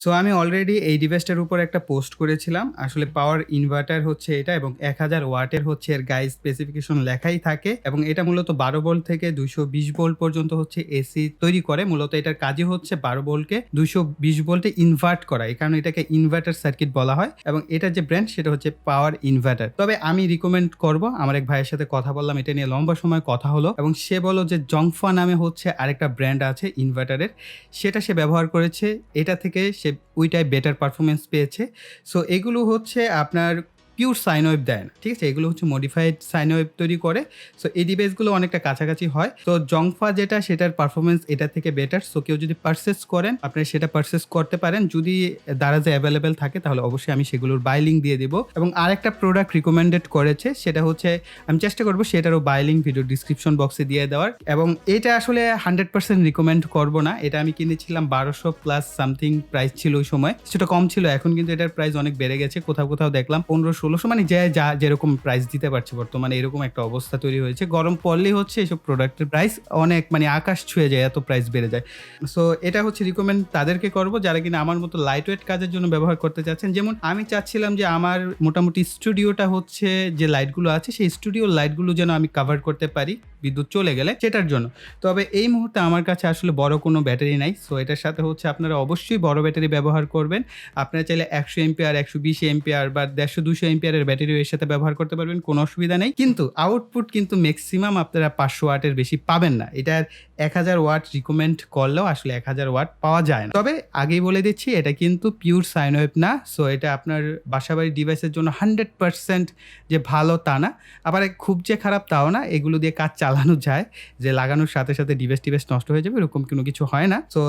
So আমি already এই ডিভাইসটার উপর একটা পোস্ট করেছিলাম। আসলে পাওয়ার ইনভার্টার হচ্ছে এটা এবং ১০০০ ওয়াটের হচ্ছে এর গাইড স্পেসিফিকেশন লেখাই থাকে এবং এটা মূলত ১২ ভোল্ট থেকে ২২০ ভোল্ট পর্যন্ত হচ্ছে এসি তৈরি করে। মূলত এটার কাজই হচ্ছে ১২ ভোল্টকে ২২০ ভোল্টে ইনভার্ট করা। এই কারণে এটাকে ইনভার্টার সার্কিট বলা হয় এবং এটার যে ব্র্যান্ড সেটা হচ্ছে পাওয়ার ইনভার্টার। তবে আমি রিকমেন্ড করব, আমার এক ভাইয়ের সাথে কথা বললাম, এটা নিয়ে লম্বা সময় কথা হলো এবং সে বলল যে জংফা নামে হচ্ছে আরেকটা ব্র্যান্ড আছে ইনভার্টারের, সেটা সে ব্যবহার করেছে। এটা থেকে সে ওইটাই বেটার পারফরম্যান্স পেয়েছে। সো এগুলো হচ্ছে আপনার পিওর সাইন ওয়েভ দেয় না, ঠিক আছে? এগুলো হচ্ছে মডিফাইড সাইন ওয়েভ তৈরি করে। সো এই ডিভাইসগুলো অনেকটা কাছাকাছি হয়। তো জংফা যেটা সেটার পারফরম্যান্স এটা থেকে বেটার। সো কেউ যদি পারচেস করেন আপনারা সেটা পারচেস করতে পারেন। যদি দারাজে অ্যাভেলেবেল থাকে তাহলে অবশ্যই আমি সেগুলোর বাই লিঙ্ক দিয়ে দেবো। এবং আরেকটা প্রোডাক্ট রিকমেন্ডেড করেছে, সেটা হচ্ছে আমি চেষ্টা করবো সেটারও বাই লিঙ্ক ভিডিও ডিসক্রিপশন বক্সে দিয়ে দেওয়ার। এবং এটা আসলে 100% রিকমেন্ড করবো না। এটা আমি কিনেছিলাম 1200 প্লাস সামথিং প্রাইস ছিল ওই সময়, সেটা কম ছিল। এখন কিন্তু এটার প্রাইস অনেক বেড়ে গেছে, কোথাও কোথাও দেখলাম 1500-1600, মানে যা যেরকম প্রাইস দিতে পারছে বর্তমানে এরকম একটা অবস্থা তৈরি হয়েছে। গরম পড়লেই হচ্ছে এইসব প্রোডাক্টের প্রাইস অনেক মানে আকাশ ছুঁয়ে যায়, এত প্রাইস বেড়ে যায়। সো এটা হচ্ছে রিকমেন্ড তাদেরকে করবো যারা কিনা আমার মতো লাইট ওয়েট কাজের জন্য ব্যবহার করতে চাচ্ছেন। যেমন আমি চাচ্ছিলাম যে আমার মোটামুটি স্টুডিওটা হচ্ছে যে লাইটগুলো আছে সেই স্টুডিওর লাইটগুলো যেন আমি কাভার করতে পারি বিদ্যুৎ চলে গেলে, সেটার জন্য। তবে এই মুহূর্তে আমার কাছে আসলে বড় কোনো ব্যাটারি নাই। সো এটার সাথে হচ্ছে আপনারা অবশ্যই বড় ব্যাটারি ব্যবহার করবেন। আপনারা চাইলে 100 এম্পিয়ার, 120 এম্পিয়ার বা 150-200 এম্পিয়ারের ব্যাটারিও এর সাথে ব্যবহার করতে পারবেন, কোনো অসুবিধা নেই। কিন্তু আউটপুট কিন্তু ম্যাক্সিমাম আপনারা 500 ওয়াটের বেশি পাবেন না। এটার 1000 ওয়াট রিকমেন্ড করলেও আসলে 1000 ওয়াট পাওয়া যায় না। তবে আগেই বলে দিচ্ছি এটা কিন্তু পিওর সাইন ওয়েভ না। সো এটা আপনার বাসাবাড়ির ডিভাইসের জন্য 100% যে ভালো তা না, আবার খুব যে খারাপ তাও না। এগুলো দিয়ে কাজ চালানো যায়, যে লাগানোর সাথে সাথে ডিভাইস নষ্ট হয়ে যাবে এরকম কোনো কিছু হয় না। সো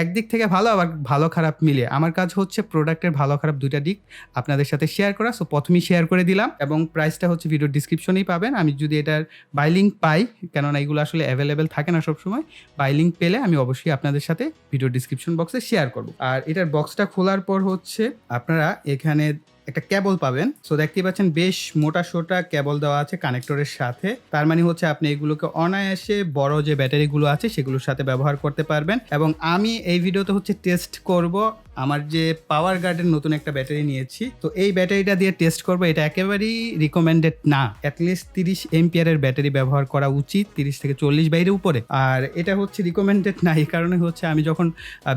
একদিক থেকে ভালো, আবার ভালো খারাপ মিলিয়ে আমার কাজ হচ্ছে প্রোডাক্টের ভালো খারাপ দুইটা দিক আপনাদের সাথে শেয়ার করা। সো প্রথমেই শেয়ার করে দিলাম এবং প্রাইসটা হচ্ছে ভিডিও ডিসক্রিপশনেই পাবেন। আমি যদি এটার বাই লিঙ্ক পাই, কেননা এগুলো আসলে অ্যাভেলেবেল থাকে না সবসময়, বাই লিঙ্ক পেলে আমি অবশ্যই আপনাদের সাথে ভিডিও ডিসক্রিপশন বক্সে শেয়ার করব। আর এটার বক্সটা খোলার পর হচ্ছে আপনারা এখানে একটা কেবল পাবেন। সো দেখতেই পাচ্ছেন বেশ মোটা সোটা কেবল দেওয়া আছে কানেক্টরের সাথে। তার মানে হচ্ছে আপনি এগুলোকে অনায়াসে বড় যে ব্যাটারিগুলো আছে সেগুলোর সাথে ব্যবহার করতে পারবেন। এবং আমি এই ভিডিওতে হচ্ছে টেস্ট করব আমার যে পাওয়ার গার্ডের নতুন একটা ব্যাটারি নিয়েছি। তো এই ব্যাটারিটা দিয়ে টেস্ট করব। এটা একেবারেই রিকমেন্ডেড না, অ্যাটলিস্ট 30 এম্পিয়ারের ব্যাটারি ব্যবহার করা উচিত, 30 থেকে 40 বাইরে উপরে। আর এটা হচ্ছে রিকমেন্ডেড না এই কারণে হচ্ছে আমি যখন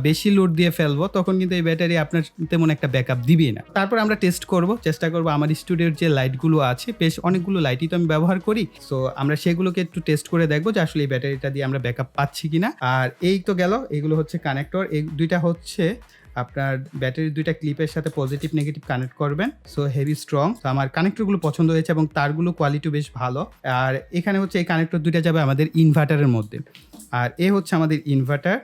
বেশি লোড দিয়ে ফেলবো তখন কিন্তু এই ব্যাটারি আপনার তেমন একটা ব্যাকআপ দিবেই না। তারপর আমরা টেস্ট করব, চেষ্টা করব আমার স্টুডিওর যে লাইটগুলো আছে, বেশ অনেকগুলো লাইটই তো আমি ব্যবহার করি। সো আমরা সেগুলোকে একটু টেস্ট করে দেখবো যে আসলে এই ব্যাটারিটা দিয়ে আমরা ব্যাকআপ পাচ্ছি কিনা। আর এই তো গেল, এগুলো হচ্ছে কানেক্টর। এই দুইটা হচ্ছে আপনার ব্যাটারির দুইটা ক্লিপের সাথে পজিটিভ নেগেটিভ কানেক্ট করবেন। So heavy strong. তো আমার কানেক্টরগুলো পছন্দ হয়েছে এবং তারগুলো কোয়ালিটিও বেশ ভালো। আর এখানে হচ্ছে এই কানেক্টর দুইটা যাবে আমাদের ইনভার্টারের মধ্যে। আর এ হচ্ছে আমাদের ইনভার্টার,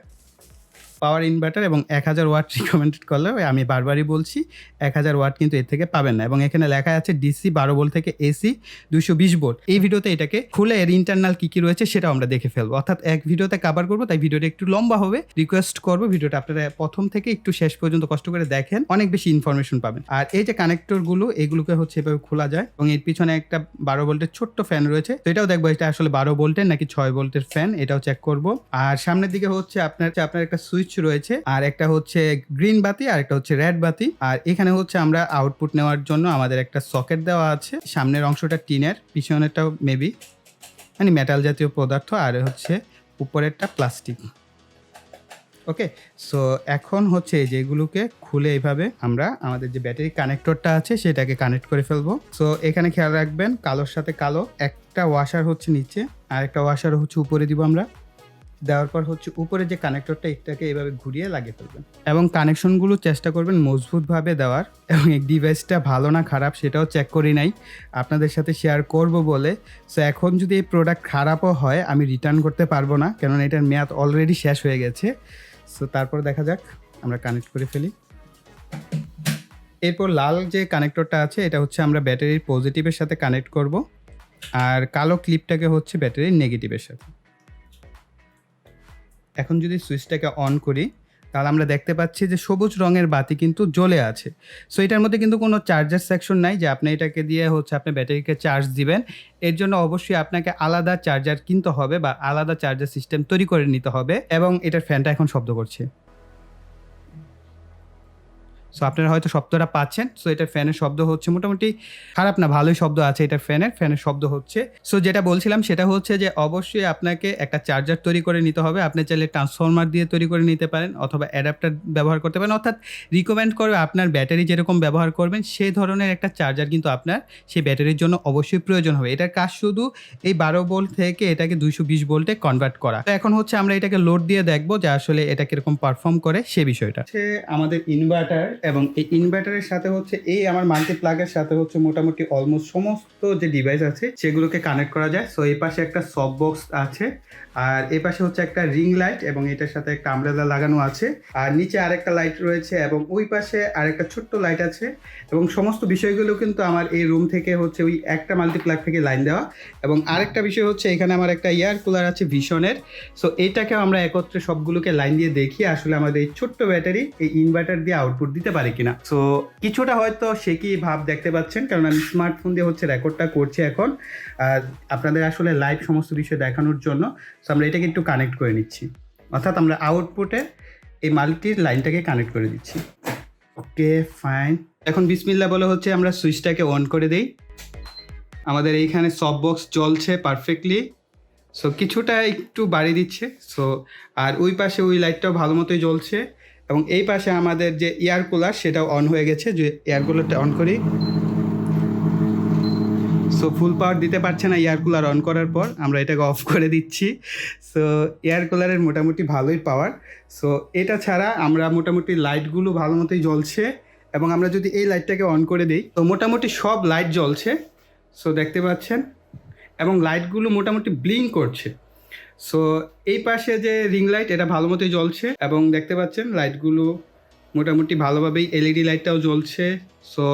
পাওয়ার ইনভার্টার, এবং 1000 ওয়াট রিকমেন্ডেড করলেও আমি বারবারই বলছি 1000 ওয়াট কিন্তু এর থেকে পাবেন না। এবং এখানে লেখা আছে ডিসি 12 ভোল্ট থেকে এসি 220 ভোল্ট। এই ভিডিওতে এটাকে খুলে এর ইন্টারনাল কী কী রয়েছে সেটাও আমরা দেখে ফেলবো, অর্থাৎ এক ভিডিওতে কভার করবো, তাই ভিডিওটা একটু লম্বা হবে। রিকোয়েস্ট করবো ভিডিওটা আপনারা প্রথম থেকে একটু শেষ পর্যন্ত কষ্ট করে দেখেন, অনেক বেশি ইনফরমেশন পাবেন। আর এই যে কানেক্টরগুলো এগুলোকে হচ্ছে এভাবে খোলা যায় এবং এর পিছনে একটা 12 ভোল্টের ছোট্ট ফ্যান রয়েছে। তো এটাও দেখবো এটা আসলে 12 ভোল্টের নাকি 6 ভোল্টের ফ্যান, এটাও চেক করবো। আর সামনের দিকে হচ্ছে আপনার একটা সুইচ রয়েছে, আর একটা হচ্ছে গ্রিন বাতি আর একটা হচ্ছে রেড বাতি। আর এখানে হচ্ছে আমরা আউটপুট নেওয়ার জন্য আমাদের একটা সকেট দেওয়া আছে। সামনের অংশটা টিনের, পিছনেরটাও মেবি মানে মেটাল জাতীয় পদার্থ, আর হচ্ছে উপরেরটা প্লাস্টিক। ওকে, সো এখন হচ্ছে এই যেগুলোকে খুলে এইভাবে আমরা আমাদের যে ব্যাটারি কানেক্টরটা আছে সেটাকে কানেক্ট করে ফেলবো। সো এখানে খেয়াল রাখবেন কালোর সাথে কালো, একটা ওয়াশার হচ্ছে নিচে আর একটা ওয়াশার হচ্ছে উপরে দিব আমরা। দেওয়ার পর হচ্ছে উপরে যে কানেক্টরটা এটাকে এভাবে ঘুরিয়ে লাগিয়ে ফেলবেন এবং কানেকশনগুলো চেষ্টা করবেন মজবুতভাবে দেওয়ার। এবং এই ডিভাইসটা ভালো না খারাপ সেটাও চেক করি নাই, আপনাদের সাথে শেয়ার করব বলে। সো এখন যদি এই প্রোডাক্ট খারাপও হয় আমি রিটার্ন করতে পারবো না, কেননা এটার মেয়াদ অলরেডি শেষ হয়ে গেছে। সো তারপর দেখা যাক, আমরা কানেক্ট করে ফেলি। এরপর লাল যে কানেক্টরটা আছে এটা হচ্ছে আমরা ব্যাটারির পজিটিভের সাথে কানেক্ট করব, আর কালো ক্লিপটাকে হচ্ছে ব্যাটারির নেগেটিভের সাথে। এখন যদি সুইচটাকে অন করি তাহলে আমরা দেখতে পাচ্ছি যে সবুজ রঙের বাতি কিন্তু জ্বলে আছে। সো এটার মধ্যে কিন্তু কোনো চার্জার সেকশন নাই যে আপনি এটাকে দিয়ে হচ্ছে আপনি ব্যাটারিকে চার্জ দিবেন। এর জন্য অবশ্যই আপনাকে আলাদা চার্জার কিনতে হবে বা আলাদা চার্জার সিস্টেম তৈরি করে নিতে হবে। এবং এটার ফ্যানটা এখন শব্দ করছে। সো আপনারা হয়তো শব্দটা পাচ্ছেন। সো এটার ফ্যানের শব্দ হচ্ছে মোটামুটি খারাপ না, ভালোই শব্দ আছে এটার ফ্যানের শব্দ হচ্ছে। সো যেটা বলছিলাম সেটা হচ্ছে যে অবশ্যই আপনাকে একটা চার্জার তৈরি করে নিতে হবে। আপনি চাইলে ট্রান্সফরমার দিয়ে তৈরি করে নিতে পারেন অথবা অ্যাডাপ্টার ব্যবহার করতে পারেন, অর্থাৎ রিকমেন্ড করবে আপনার ব্যাটারি যেরকম ব্যবহার করবেন সেই ধরনের একটা চার্জার কিন্তু আপনার সেই ব্যাটারির জন্য অবশ্যই প্রয়োজন হবে। এটার কাজ শুধু এই 12 ভোল্ট থেকে এটাকে 220 ভোল্টে কনভার্ট করা। তো এখন হচ্ছে আমরা এটাকে লোড দিয়ে দেখবো যে আসলে এটা কিরকম পারফর্ম করে সে বিষয়টা। আমাদের ইনভার্টার এবং এই ইনভার্টারের সাথে হচ্ছে এই আমার মাল্টি প্লাগের সাথে হচ্ছে মোটামুটি অলমোস্ট সমস্ত যে ডিভাইস আছে সেগুলোকে কানেক্ট করা যায়। সো এই পাশে একটা সফট বক্স আছে, আর এই পাশে হচ্ছে একটা রিং লাইট এবং এটার সাথে একটা আমব্রেলা লাগানো আছে, আর নিচে আরেকটা লাইট রয়েছে এবং ওই পাশে আরেকটা ছোট্ট লাইট আছে। এবং সমস্ত বিষয়গুলো কিন্তু আমার এই রুম থেকে হচ্ছে ওই একটা মাল্টিপ্লাগ থেকে লাইন দেওয়া। এবং আরেকটা বিষয় হচ্ছে এখানে আমার একটা এয়ার কুলার আছে ভিশনের। সো এইটাকেও আমরা একত্রে সবগুলোকে লাইন দিয়ে দেখি আসলে আমাদের এই ছোট্ট ব্যাটারি এই ইনভার্টার দিয়ে আউটপুট দিতে পারে কিনা। সো কিছুটা হয়তো সে কি ভাব দেখতে পাচ্ছেন, কারণ আমি স্মার্টফোন দিয়ে হচ্ছে রেকর্ডটা করছি এখন আপনাদের আসলে লাইভ সমস্ত বিষয় দেখানোর জন্য। সো আমরা এটাকে একটু কানেক্ট করে নিচ্ছি, অর্থাৎ আমরা আউটপুটে এই মাল্টির লাইনটাকে কানেক্ট করে দিচ্ছি। ওকে ফাইন, এখন বিসমিল্লাহ বলে হচ্ছে আমরা সুইচটাকে অন করে দেই। আমাদের এইখানে সফট বক্স জ্বলছে পারফেক্টলি। সো কিছুটা একটু বাড়িয়ে দিচ্ছে। সো আর ওই পাশে ওই লাইটটাও ভালো মতোই জ্বলছে এবং এই পাশে আমাদের যে এয়ার কুলার সেটাও অন হয়ে গেছে। যে এয়ার কুলারটা অন করি, সো ফুল পাওয়ার দিতে পারছে না এয়ার কুলার অন করার পর, আমরা এটাকে অফ করে দিচ্ছি। সো এয়ার কুলারের মোটামুটি ভালোই পাওয়ার। সো এটা ছাড়া আমরা মোটামুটি লাইটগুলো ভালো মতোই জ্বলছে এবং আমরা যদি এই লাইটটাকে অন করে দিই তো মোটামুটি সব লাইট জ্বলছে। সো দেখতে পাচ্ছেন এবং লাইটগুলো মোটামুটি ব্লিঙ্ক করছে। সো এই পাশে যে রিং লাইট এটা ভালো মতোই জ্বলছে এবং দেখতে পাচ্ছেন লাইটগুলো মোটামুটি ভালোভাবেই, এলইডি লাইটটাও জ্বলছে। সো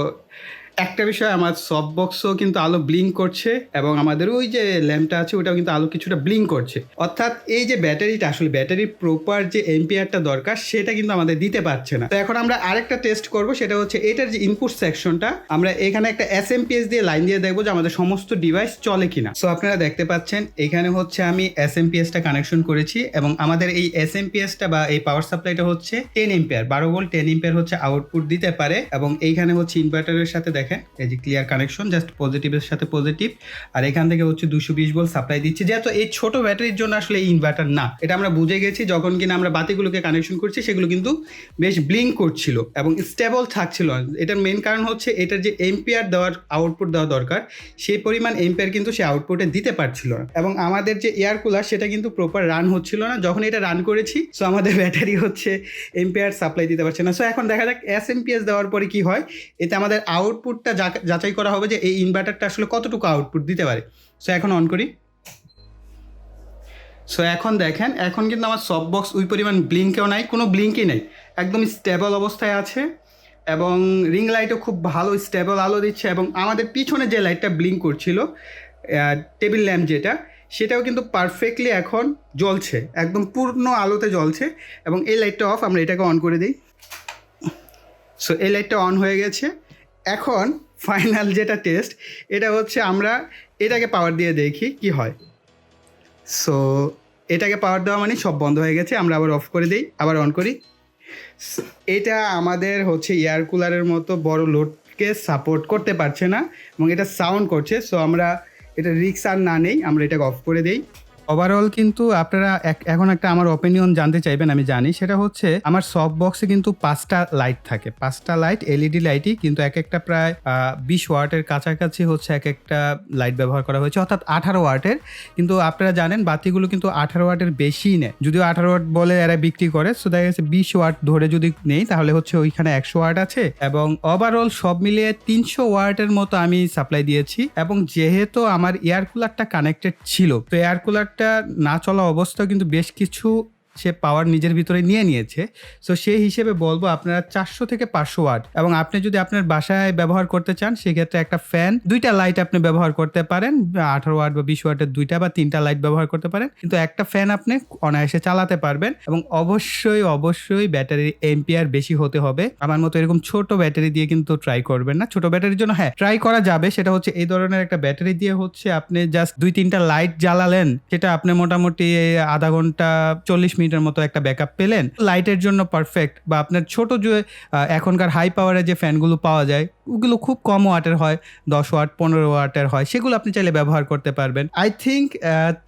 একটা বিষয়, আমার সফট বক্সও কিন্তু আলো ব্লিঙ্ক করছে এবং আমাদের ওই যে ল্যাম্পটা আছে ওটাও কিন্তু আলো কিছুটা ব্লিঙ্ক করছে। অর্থাৎ এই যে ব্যাটারিটা আসলে ব্যাটারির প্রপার যে এম্পিয়ারটা দরকার সেটা কিন্তু আমাদের দিতে পারছে না। তো এখন আমরা আরেকটা টেস্ট করব, সেটা হচ্ছে এটার যে ইনপুট সেকশনটা আমরা এখানে একটা এসএমপিএস দিয়ে লাইন দিয়ে দেখবো যে আমাদের সমস্ত ডিভাইস চলে কিনা। সো আপনারা দেখতে পাচ্ছেন এখানে হচ্ছে আমি এসএমপিএসটা কানেকশন করেছি এবং আমাদের এই এসএমপিএসটা বা এই পাওয়ার সাপ্লাইটা হচ্ছে 10 এম্পিয়ার, 12 ভোল্ট 10 এম্পিয়ার হচ্ছে আউটপুট দিতে পারে। এবং এইখানে হচ্ছে ইনভার্টারের সাথে দেখেন এই যে ক্লিয়ার কানেকশন, জাস্ট পজিটিভের সাথে পজিটিভ, আর এখান থেকে হচ্ছে 220 ভোল্ট সাপ্লাই দিচ্ছে। যেহেতু এই ছোট ব্যাটারির জন্য আসলে ইনভার্টার না, এটা আমরা বুঝে গেছি যখন কিনা আমরা বাতিগুলোকে কানেকশন করছি সেগুলো কিন্তু বেশ ব্লিঙ্ক করছিল এবং স্টেবল থাকছিল। এটার মেন কারণ হচ্ছে এটার যে এম্পিয়ার দেওয়ার আউটপুট দেওয়া দরকার সেই পরিমাণ এম্পিয়ার কিন্তু সে আউটপুটে দিতে পারছিল না। এবং আমাদের যে এয়ার কুলার সেটা কিন্তু প্রপার রান হচ্ছিল না যখন এটা রান করেছি। সো আমাদের ব্যাটারি হচ্ছে এম্পিয়ার সাপ্লাই দিতে পারছে না। সো এখন দেখা যাক এসএমপিএস দেওয়ার পরে কি হয়। এতে আমাদের আউটপুটটা যাচাই করা হবে যে এই ইনভার্টারটা আসলে কতটুকু আউটপুট দিতে পারে। সো এখন অন করি। সো এখন দেখেন এখন কিন্তু আমার সফট বক্স ওই পরিমাণ ব্লিঙ্কেও নাই, কোনো ব্লিঙ্কই নেই, একদম স্টেবল অবস্থায় আছে এবং রিং লাইটও খুব ভালো স্টেবল আলো দিচ্ছে। এবং আমাদের পিছনে যে লাইটটা ব্লিঙ্ক করছিল টেবিল ল্যাম্প যেটা, সেটাও কিন্তু পারফেক্টলি এখন জ্বলছে, একদম পূর্ণ আলোতে জ্বলছে। এবং এই লাইটটা অফ, আমরা এটাকে অন করে দিই। সো এই লাইটটা অন হয়ে গেছে। এখন ফাইনাল যেটা টেস্ট এটা হচ্ছে আমরা এটাকে পাওয়ার দিয়ে দেখি কি হয়। সো এটাকে পাওয়ার দেওয়া মানে সব বন্ধ হয়ে গেছে, আমরা আবার অফ করে দিই, আবার অন করি। এটা আমাদের হচ্ছে এয়ার কুলারের মতো বড় লোডকে সাপোর্ট করতে পারছে না এবং এটা সাউন্ড করছে। সো আমরা এটা রিস্ক আর না নেই, আমরা এটাকে অফ করে দিই। ওভারঅল কিন্তু আপনারা এখন একটা আমার অপিনিয়ন জানতে চাইবেন, আমি জানি। সেটা হচ্ছে আমার সফট বক্সে কিন্তু 5টা লাইট থাকে, 5টা লাইট এলইডি লাইটই, কিন্তু এক একটা প্রায় 20 ওয়াটের কাছাকাছি হচ্ছে এক একটা লাইট ব্যবহার করা হয়েছে, অর্থাৎ 18 ওয়াটের। কিন্তু আপনারা জানেন বাতিগুলো কিন্তু 18 ওয়াটের বেশিই নেয়, যদিও 18 ওয়াট বলে এরা বিক্রি করে। সো দেখা গেছে 20 ওয়াট ধরে যদি নেই তাহলে হচ্ছে ওইখানে 100 ওয়াট আছে এবং ওভারঅল সব মিলিয়ে 300 ওয়াটের মতো আমি সাপ্লাই দিয়েছি। এবং যেহেতু আমার এয়ার কুলারটা কানেক্টেড ছিল, তো এয়ার কুলার না চলা অবস্থায় কিন্তু বেশ কিছু সে পাওয়ার নিজের ভিতরে নিয়ে নিয়েছে। সো সেই হিসেবে বলবো আপনারা 400 থেকে 500 ওয়াট, এবং আপনি যদি আপনার বাসায় ব্যবহার করতে চান সেক্ষেত্রে একটা ফ্যান, 2টা লাইট আপনি ব্যবহার করতে পারেন, 18 ওয়াট বা 20 ওয়াটের 2টা বা 3টা লাইট ব্যবহার করতে পারেন, কিন্তু একটা ফ্যান আপনি অনায়াসে চালাতে পারবেন। এবং অবশ্যই ব্যাটারির এম্পিয়ার বেশি হতে হবে। আমার মতো এরকম ছোট ব্যাটারি দিয়ে কিন্তু ট্রাই করবেন না। ছোট ব্যাটারির জন্য হ্যাঁ ট্রাই করা যাবে, সেটা হচ্ছে এই ধরনের একটা ব্যাটারি দিয়ে হচ্ছে আপনি জাস্ট 2-3টা লাইট জ্বালালেন, সেটা আপনি মোটামুটি আধা ঘন্টা 40 মিনিটের মতো একটা ব্যাকআপ পেলেন, লাইটের জন্য পারফেক্ট। বা আপনার ছোট যে এখনকার হাই পাওয়ারের যে ফ্যানগুলো পাওয়া যায়, ওগুলো খুব কম ওয়াটের হয়, 10 ওয়াট 15 ওয়াটের হয়, সেগুলো আপনি চাইলে ব্যবহার করতে পারবেন। আই থিঙ্ক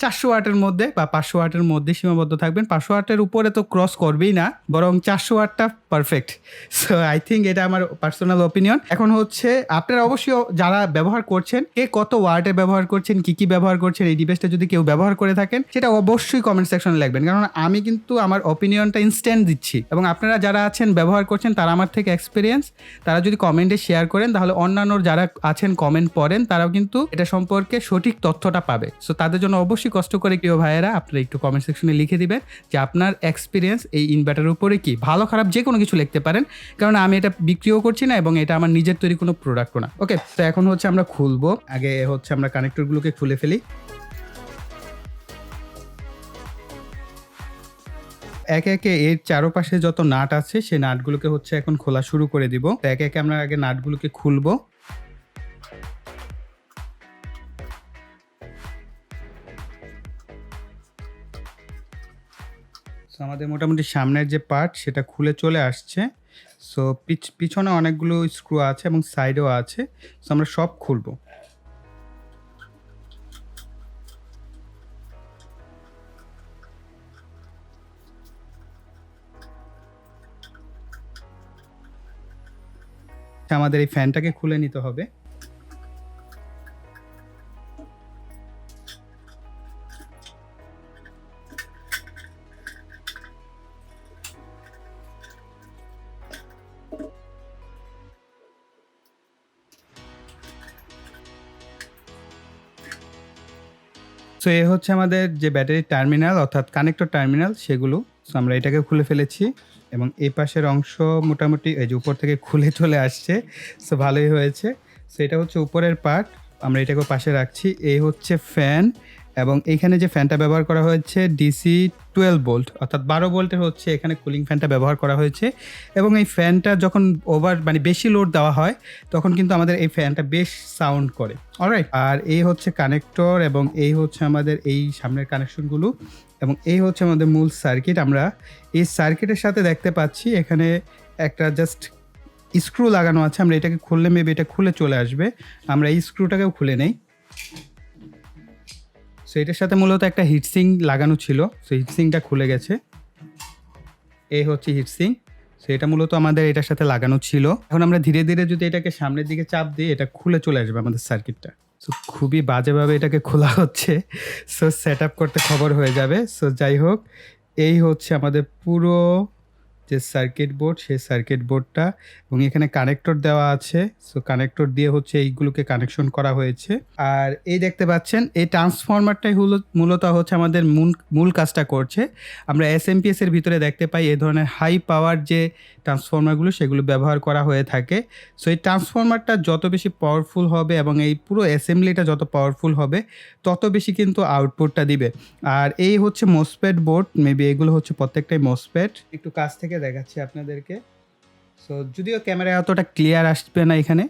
400 ওয়াটের মধ্যে বা 500 ওয়াটের মধ্যে সীমাবদ্ধ থাকবেন। 500 ওয়াটের উপরে তো ক্রস করবেই না, বরং 400 ওয়াটটা পারফেক্ট। সো আই থিঙ্ক এটা আমার পার্সোনাল ওপিনিয়ন। এখন হচ্ছে আপনারা অবশ্যই যারা ব্যবহার করছেন, কে কত ওয়াটে ব্যবহার করছেন, কি ব্যবহার করছেন, এই ডিভাইসটা যদি কেউ ব্যবহার করে থাকেন সেটা অবশ্যই কমেন্ট সেকশনে লিখবেন, কারণ আমি কিন্তু আমার ওপিনিয়নটা ইনস্ট্যান্ট দিচ্ছি। এবং আপনারা যারা আছেন ব্যবহার করছেন, তারা আমার থেকে এক্সপিরিয়েন্স, তারা যদি কমেন্টে শেয়ার করেন, তাহলে অন্যান্য যারা আছেন কমেন্ট পড়েন, তারাও কিন্তু এটা সম্পর্কে সঠিক তথ্যটা পাবে। সো তাদের জন্য অবশ্যই কষ্ট করে প্রিয় ভাইয়েরা আপনারা একটু কমেন্ট সেকশনে লিখে দিবেন যে আপনার এক্সপিরিয়েন্স এই ইনভার্টারের উপরে কি, ভালো খারাপ যে কোনো কিছু লিখতে পারেন, কারণ আমি এটা বিক্রিও করছি না এবং এটা আমার নিজের তৈরি কোনো প্রোডাক্টও না। ওকে, তো এখন হচ্ছে আমরা খুলবো। আগে হচ্ছে আমরা কানেক্টরগুলোকে খুলে ফেলি। একে একে এর চারপাশে যত নাট আছে সেই নাটগুলোকে হচ্ছে এখন খোলা শুরু করে দিব। তো একে একে আমরা আগে নাটগুলোকে খুলবো। সো আমাদের মোটামুটি সামনের যে পার্ট সেটা খুলে চলে আসছে। সো পিছনে অনেকগুলো স্ক্রু আছে এবং সাইডেও আছে। সো আমরা সব খুলবো। আমাদের এই ফ্যানটাকে খুলে নিতে হবে। সো এ হচ্ছে আমাদের যে ব্যাটারি টার্মিনাল অর্থাৎ কানেক্টর টার্মিনাল সেগুলো। সো আমরা এটাকে খুলে ফেলেছি এবং এই পাশের অংশ মোটামুটি এই যে উপর থেকে খুলে চলে আসছে। সো ভালোই হয়েছে। সো এটা হচ্ছে উপরের পার্ট, আমরা এটাকে পাশে রাখছি। এই হচ্ছে ফ্যান এবং এইখানে যে ফ্যানটা ব্যবহার করা হয়েছে ডিসি 12 ভোল্ট অর্থাৎ 12 ভোল্টের হচ্ছে এখানে কুলিং ফ্যানটা ব্যবহার করা হয়েছে। এবং এই ফ্যানটা যখন বেশি লোড দেওয়া হয় তখন কিন্তু আমাদের এই ফ্যানটা বেশ সাউন্ড করে। অলরাইট, আর এই হচ্ছে কানেক্টর এবং এই হচ্ছে আমাদের এই সামনের কানেকশনগুলো এবং এই হচ্ছে আমাদের মূল সার্কিট। আমরা এই সার্কিটের সাথে দেখতে পাচ্ছি এখানে একটা জাস্ট স্ক্রু লাগানো আছে। আমরা এটাকে খুললে মেবি এটা খুলে চলে আসবে। আমরা এই স্ক্রুটাকেও খুলে নেই। সো এটার সাথে মূলত একটা হিটসিং লাগানো ছিল, সো হিটসিংটা খুলে গেছে। এই হচ্ছে হিটসিং। সো এটা মূলত আমাদের এটার সাথে লাগানো ছিল। এখন আমরা ধীরে ধীরে যদি এটাকে সামনের দিকে চাপ দিই এটা খুলে চলে আসবে আমাদের সার্কিটটা। সো খুবই বাজেভাবে এটাকে খোলা হচ্ছে। সো সেট আপ করতে খবর হয়ে যাবে। সো যাই হোক, এই হচ্ছে আমাদের পুরো যে সার্কিট বোর্ড, সেই সার্কিট বোর্ডটা এবং এখানে কানেক্টর দেওয়া আছে। সো কানেক্টর দিয়ে হচ্ছে এইগুলোকে কানেকশন করা হয়েছে। আর এই দেখতে পাচ্ছেন এই ট্রান্সফরমারটাই মূলত হচ্ছে আমাদের মূল কাজটা করছে। আমরা এসএমপিএস এর ভিতরে দেখতে পাই এই ধরনের হাই পাওয়ার যে ট্রান্সফরমারগুলো সেগুলো ব্যবহার করা হয়ে থাকে। সো এই ট্রান্সফরমারটা যত বেশি পাওয়ারফুল হবে এবং এই পুরো অ্যাসেম্বলিটা যত পাওয়ারফুল হবে তত বেশি কিন্তু আউটপুটটা দিবে। আর এই হচ্ছে মোসফেট বোর্ড, মেবি এগুলো হচ্ছে প্রত্যেকটাই মোসফেট। একটু কাছ থেকে দেখাচ্ছি আপনাদেরকে। সো যদিও ক্যামেরায় অতটা ক্লিয়ার আসবে না এখানে,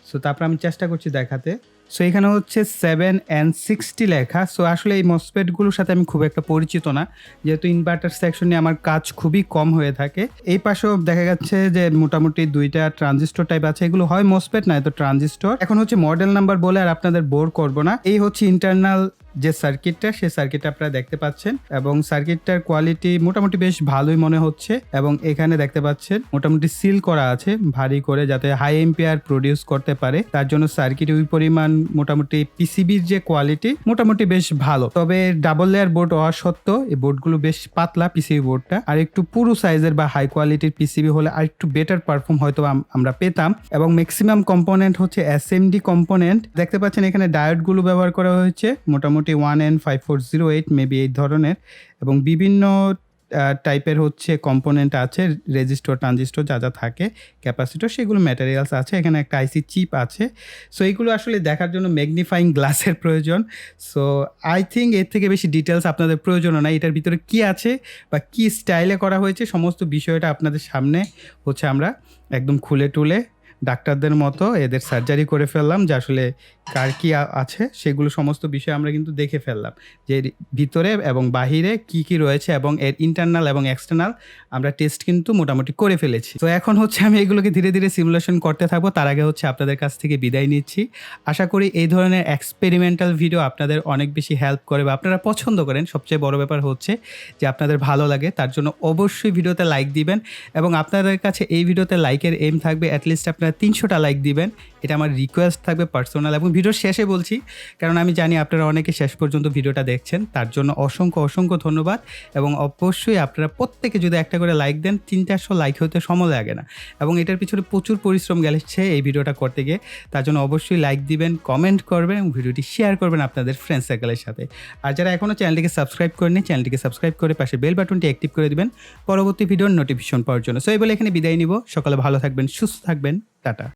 সো তারপর আমি চেষ্টা করছি দেখাতে। সো এখানে হচ্ছে 7N60 লেখা। সো আসলে এই মসফেটগুলোর সাথে আমি খুব একটা পরিচিত না, যেহেতু ইনভার্টার সেকশনে আমার কাজ খুবই কম হয়ে থাকে। এই পাশেও দেখা যাচ্ছে যে মোটামুটি 2টা ট্রানজিস্টর টাইপ আছে, এগুলো হয় মসফেট না তো ট্রানজিস্টর। এখন হচ্ছে মডেল নাম্বার বলে আর আপনাদের বোর করব না। এই হচ্ছে ইন্টারনাল যে সার্কিটটা, সেই সার্কিটটা আপনারা দেখতে পাচ্ছেন এবং সার্কিটটার কোয়ালিটি মোটামুটি বেশ ভালোই মনে হচ্ছে। এবং এখানে দেখতে পাচ্ছেন মোটামুটি সিল করা আছে ভারী করে, যাতে হাই এম্পিয়ার প্রডিউস করতে পারে। তার জন্য সার্কিট ওই পরিমাণ মোটামুটি পিসিবির যে কোয়ালিটি মোটামুটি বেশ ভালো। তবে ডাবল লেয়ার বোর্ড হওয়া সত্ত্বেও এই বোর্ডগুলো বেশ পাতলা পিসিবি বোর্ডটা। আর একটু পুরো সাইজের বা হাই কোয়ালিটির পিসিবি হলে আর একটু বেটার পারফর্ম হয়তো আমরা পেতাম। এবং ম্যাক্সিমাম কম্পোনেন্ট হচ্ছে এসএমডি কম্পোনেন্ট। দেখতে পাচ্ছেন এখানে ডায়োডগুলো ব্যবহার করা হয়েছে মোটামুটি 1N5408 মেবি এই ধরনের, এবং বিভিন্ন টাইপের হচ্ছে কম্পোনেন্ট আছে, রেজিস্টর ট্রানজিস্টর যা যা থাকে, ক্যাপাসিটর, সেগুলো ম্যাটেরিয়ালস আছে। এখানে একটা আইসি চিপ আছে। সো এইগুলো আসলে দেখার জন্য ম্যাগনিফাইং গ্লাসের প্রয়োজন। সো আই থিঙ্ক এর থেকে বেশি ডিটেলস আপনাদের প্রয়োজনও নাই। এটার ভিতরে কি আছে বা কি স্টাইলে করা হয়েছে সমস্ত বিষয়টা আপনাদের সামনে হচ্ছে আমরা একদম খুলে টুলে ডাক্তারদের মতো এদের সার্জারি করে ফেললাম যে আসলে কার কি আছে সেগুলো সমস্ত বিষয় আমরা কিন্তু দেখে ফেললাম যে এর ভিতরে এবং বাহিরে কি কি রয়েছে এবং এর ইন্টারনাল এবং এক্সটার্নাল আমরা টেস্ট কিন্তু মোটামুটি করে ফেলেছি। তো এখন হচ্ছে আমি এগুলোকে ধীরে ধীরে সিমুলেশন করতে থাকবো। তার আগে হচ্ছে আপনাদের কাছ থেকে বিদায় নিচ্ছি। আশা করি এই ধরনের এক্সপেরিমেন্টাল ভিডিও আপনাদের অনেক বেশি হেল্প করে বা আপনারা পছন্দ করেন। সবচেয়ে বড় ব্যাপার হচ্ছে যে আপনাদের ভালো লাগে, তার জন্য অবশ্যই ভিডিওতে লাইক দিবেন এবং আপনাদের কাছে এই ভিডিওতে লাইকের এম থাকবে অ্যাটলিস্ট আপনারা 300টা লাইক দিবেন। এটা আমার রিকোয়েস্ট থাকবে পার্সোনাল, এবং ভিডিওর শেষে বলছি কারণ আমি জানি আপনারা অনেকে শেষ পর্যন্ত ভিডিওটা দেখছেন, তার জন্য অসংখ্য অসংখ্য ধন্যবাদ। এবং অবশ্যই আপনারা প্রত্যেকে যদি একটা করে লাইক দেন, 300-400 লাইক হতে সময় লাগে না এবং এটার পিছনে প্রচুর পরিশ্রম গেছে এই ভিডিওটা করতে গিয়ে। তার জন্য অবশ্যই লাইক দিবেন, কমেন্ট করবেন এবং ভিডিওটি শেয়ার করবেন আপনাদের ফ্রেন্ড সার্কেলের সাথে। আর যারা এখনও চ্যানেলটিকে সাবস্ক্রাইব করেনি, চ্যানেলটিকে সাবস্ক্রাইব করে পাশে বেল বাটনটি অ্যাক্টিভ করে দিবেন পরবর্তী ভিডিওর নোটিফিকেশন পাওয়ার জন্য। সো এই বলে এখানে বিদায় নিব। সকালে ভালো থাকবেন, সুস্থ থাকবেন, টাটা।